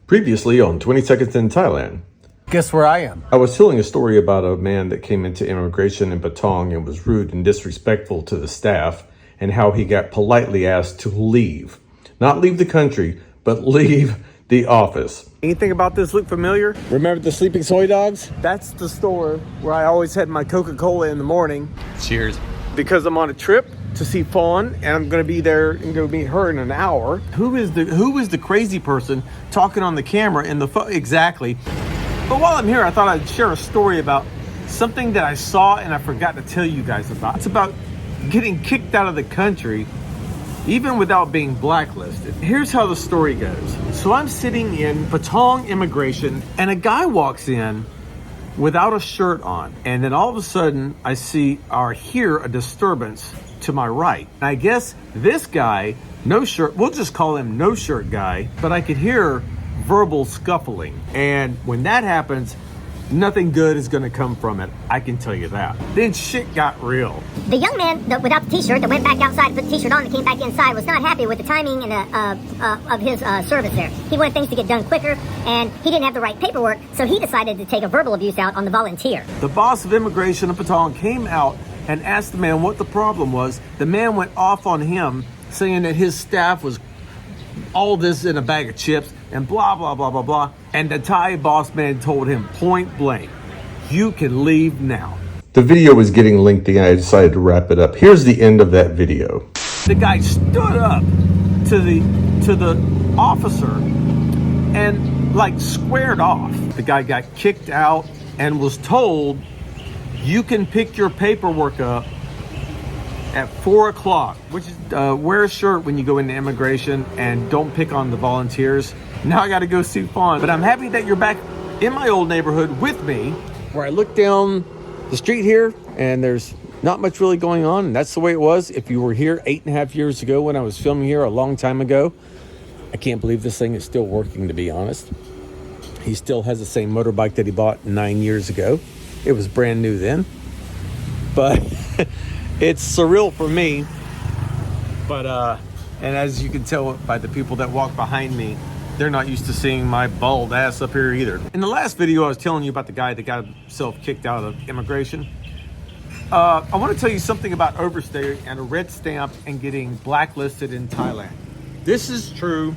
Previously on 20 Seconds in Thailand. Guess where I am? I was telling a story about a man that came into immigration in Patong and was rude and disrespectful to the staff, and how he got politely asked to leave. Not leave the country, but leave the office. Anything about this look familiar? Remember the Sleeping Soy Dogs? That's the store where I always had my Coca-Cola in the morning. Cheers. Because I'm on a trip to see Fawn, and I'm going to be there and go meet her in an hour. Who is the crazy person talking on the camera in the exactly? But while I'm here, I thought I'd share a story about something that I saw and I forgot to tell you guys about. It's about getting kicked out of the country, even without being blacklisted. Here's how the story goes. So I'm sitting in Patong immigration, and a guy walks in without a shirt on. And then all of a sudden, I see or hear a disturbance to my right. And I guess this guy, no shirt, we'll just call him no shirt guy, but I could hear verbal scuffling. And when that happens, nothing good is going to come from it. I can tell you that. Then shit got real. The young man without the t-shirt that went back outside, put the t-shirt on and came back inside was not happy with the timing and of his service there. He wanted things to get done quicker, and he didn't have the right paperwork, so he decided to take a verbal abuse out on the volunteer. The boss of immigration of Patong came out and asked the man what the problem was. The man went off on him, saying that his staff was all this in a bag of chips and blah, blah, blah, blah, blah. And the Thai boss man told him point blank, you can leave now. The video was getting lengthy and I decided to wrap it up. Here's the end of that video. The guy stood up to the officer and like squared off. The guy got kicked out and was told, you can pick your paperwork up at 4 o'clock, which is wear a shirt when you go into immigration and don't pick on the volunteers. Now I got to go see Fawn, but I'm happy that you're back in my old neighborhood with me, where I look down the street here and there's not much really going on. And that's the way it was. If you were here 8.5 years ago when I was filming here a long time ago, I can't believe this thing is still working, to be honest. He still has the same motorbike that he bought 9 years ago. It was brand new then, but it's surreal for me. But and as you can tell by the people that walk behind me, they're not used to seeing my bald ass up here either. In the last video, I was telling you about the guy that got himself kicked out of immigration. I want to tell you something about overstay and a red stamp and getting blacklisted in Thailand. This is true.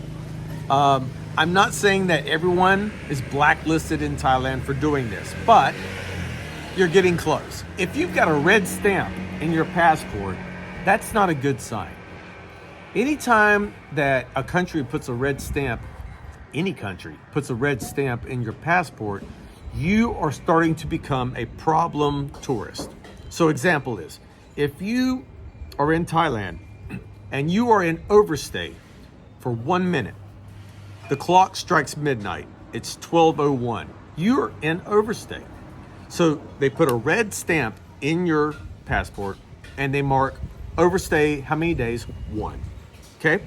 I'm not saying that everyone is blacklisted in Thailand for doing this, but you're getting close. If you've got a red stamp in your passport, that's not a good sign. Anytime that a country puts a red stamp, any country puts a red stamp in your passport, you are starting to become a problem tourist. So example is, if you are in Thailand and you are in overstay for 1 minute, the clock strikes midnight, it's 12:01, you're in overstay. So they put a red stamp in your passport and they mark overstay, how many days? 1. Okay?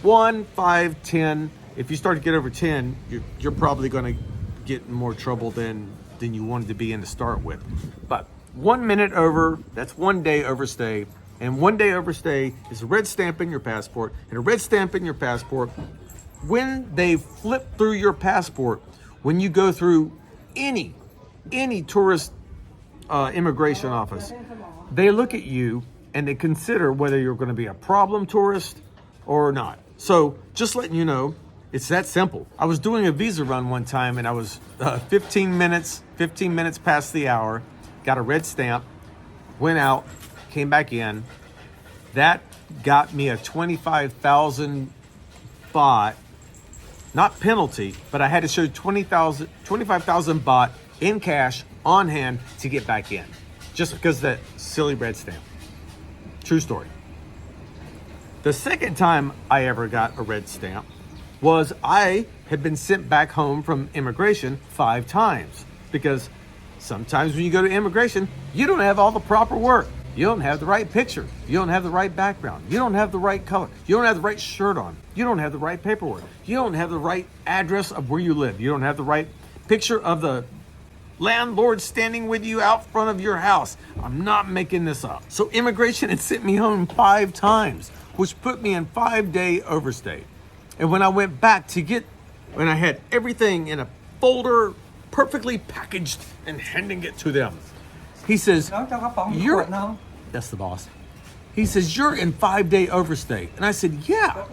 1, 5, 10. If you start to get over 10, you're probably going to get in more trouble than you wanted to be in to start with. But 1 minute over, that's 1 day overstay. And 1 day overstay is a red stamp in your passport. And a red stamp in your passport, when they flip through your passport, when you go through any tourist immigration office, they look at you and they consider whether you're going to be a problem tourist or not. So just letting you know, it's that simple. I was doing a visa run one time and I was 15 minutes past the hour, got a red stamp, went out, came back in. That got me a 25,000 baht, not penalty, but I had to show 25,000 baht in cash on hand to get back in, just because of that silly red stamp. True story. The second time I ever got a red stamp was I had been sent back home from immigration 5 times, because sometimes when you go to immigration, you don't have all the proper work. You don't have the right picture. You don't have the right background. You don't have the right color. You don't have the right shirt on. You don't have the right paperwork. You don't have the right address of where you live. You don't have the right picture of the landlord standing with you out front of your house. I'm not making this up. So immigration had sent me home 5 times, which put me in 5-day overstay. And when I went back to get when I had everything in a folder, perfectly packaged, and handing it to them. He says, "You're." That's the boss. He says, "You're in 5-day overstay," and I said, "Yeah."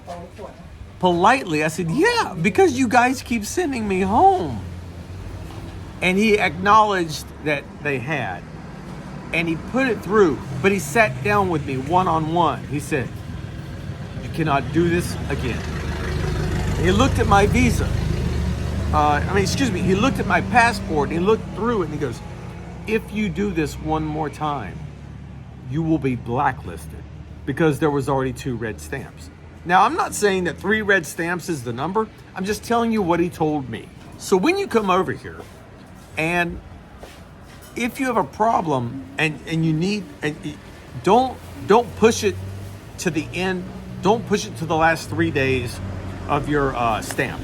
Politely, I said, "Yeah, because you guys keep sending me home." And he acknowledged that they had, and he put it through. But he sat down with me one-on-one. He said, "You cannot do this again." And he looked at my visa. He looked at my passport, and he looked through it, and he goes, "If you do this one more time, you will be blacklisted," because there was already 2 red stamps. Now, I'm not saying that 3 red stamps is the number. I'm just telling you what he told me. So when you come over here, and if you have a problem and you need, and don't push it to the end. Don't push it to the last 3 days of your stamp.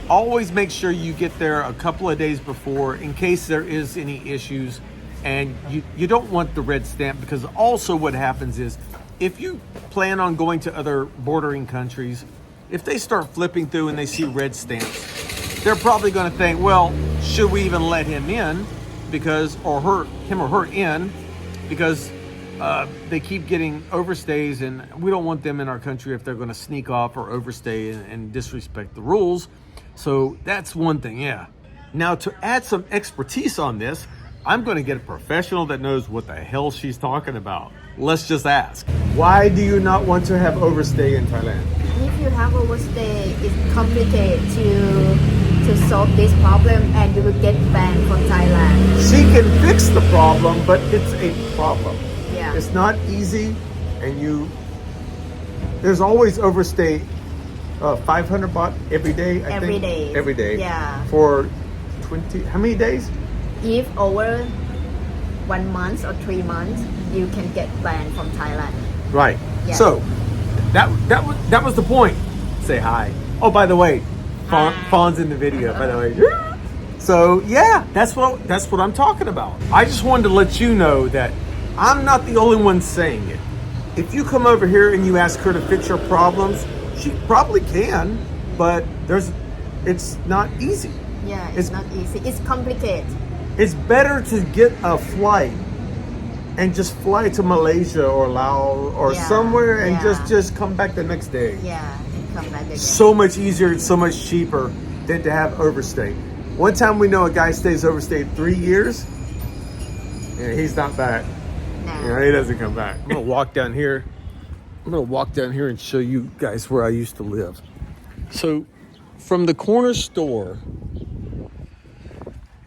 Always make sure you get there a couple of days before in case there is any issues. And you don't want the red stamp, because also what happens is, if you plan on going to other bordering countries, if they start flipping through and they see red stamps, they're probably going to think, well, should we even let him in him or her in, because they keep getting overstays, and we don't want them in our country if they're going to sneak off or overstay and disrespect the rules. So that's one thing, yeah. Now, to add some expertise on this, I'm going to get a professional that knows what the hell she's talking about. Let's just ask. Why do you not want to have overstay in Thailand? If you have overstay, it's complicated to solve this problem, and you will get banned from Thailand. She can fix the problem, but it's a problem. Yeah. It's not easy, and there's always overstay. 500 baht every day, I think. Every day. Yeah. For how many days? If over 1 month or 3 months, you can get banned from Thailand. Right. Yeah. So that was the point. Say hi. Oh, by the way, Fawn's in the video. By the way. So yeah, that's what I'm talking about. I just wanted to let you know that I'm not the only one saying it. If you come over here and you ask her to fix your problems, she probably can, but it's not easy. Yeah, it's not easy. It's complicated. It's better to get a flight and just fly to Malaysia or Laos or somewhere and just come back the next day. Yeah, and come back again. So much easier and so much cheaper than to have overstay. One time we know a guy stays overstayed 3 years, and he's not back. No. He doesn't come back. I'm gonna walk down here. And show you guys where I used to live. So from the corner store,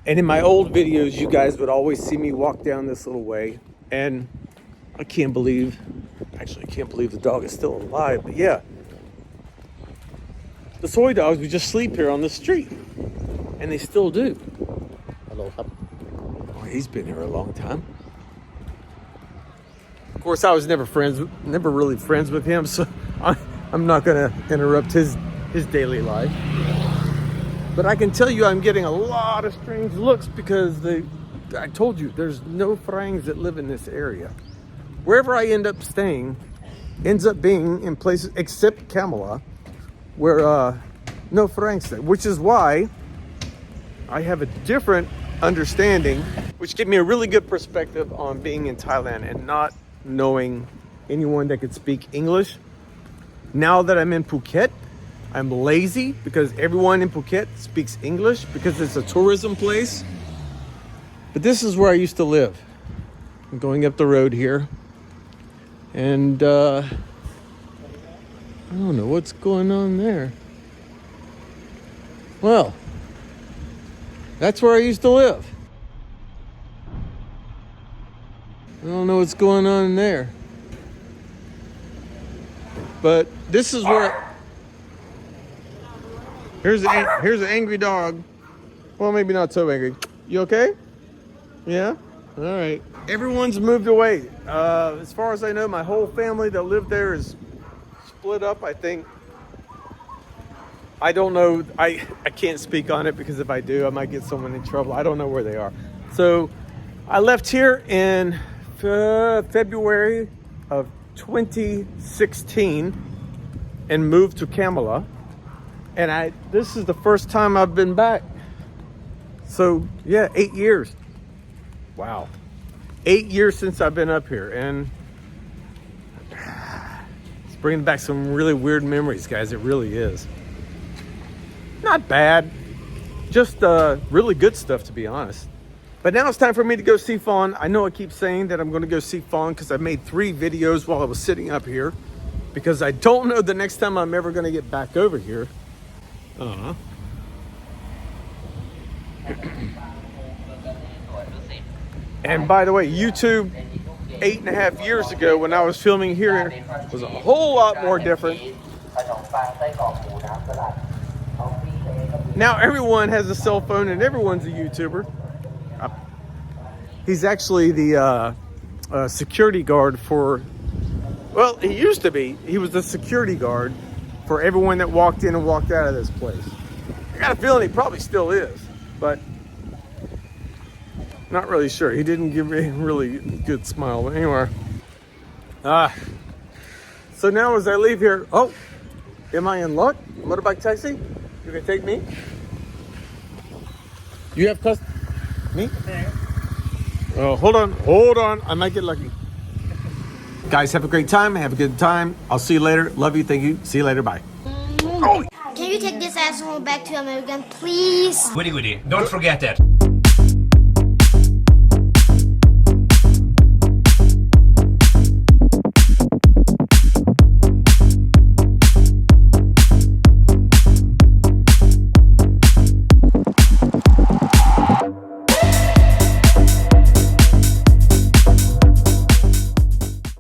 and in my old videos, you guys would always see me walk down this little way, and I can't believe the dog is still alive, but yeah. The soy dogs would just sleep here on the street, and they still do. Hello. Oh, he's been here a long time. Of course, I was never really friends with him, so I'm not going to interrupt his daily life. But I can tell you I'm getting a lot of strange looks because I told you, there's no Farangs that live in this area. Wherever I end up staying ends up being in places, except Kamala, where no Farangs stay, which is why I have a different understanding, which gave me a really good perspective on being in Thailand and not knowing anyone that could speak English. Now that I'm in Phuket, I'm lazy because everyone in Phuket speaks English because it's a tourism place. But this is where I used to live. I'm going up the road here. And I don't know what's going on there. Well, that's where I used to live. I don't know what's going on there. But this is where... Here's an angry dog. Well, maybe not so angry. You okay? Yeah? All right. Everyone's moved away. As far as I know, my whole family that lived there is split up, I think. I don't know. I can't speak on it because if I do, I might get someone in trouble. I don't know where they are. So I left here in February of 2016 and moved to Kamala. And this is the first time I've been back. So yeah, 8 years. Wow. 8 years since I've been up here, and it's bringing back some really weird memories, guys. It really is. Not bad, just really good stuff, to be honest. But now it's time for me to go see Fawn. I know I keep saying that I'm going to go see Fawn because I made 3 videos while I was sitting up here, because I don't know the next time I'm ever going to get back over here. And by the way, YouTube 8.5 years ago when I was filming here was a whole lot more different. Now everyone has a cell phone and everyone's a YouTuber. He's actually the security guard for, well, he used to be. He was the security guard for everyone that walked in and walked out of this place. I got a feeling he probably still is, but not really sure. He didn't give me a really good smile, but anyway. So now as I leave here, oh, am I in luck? Motorbike taxi? You gonna take me? You have me? Oh, hold on. I might get lucky. Guys, have a great time. Have a good time. I'll see you later. Love you. Thank you. See you later. Bye. Can you take this asshole back to America, please? Goody goody. Don't forget that.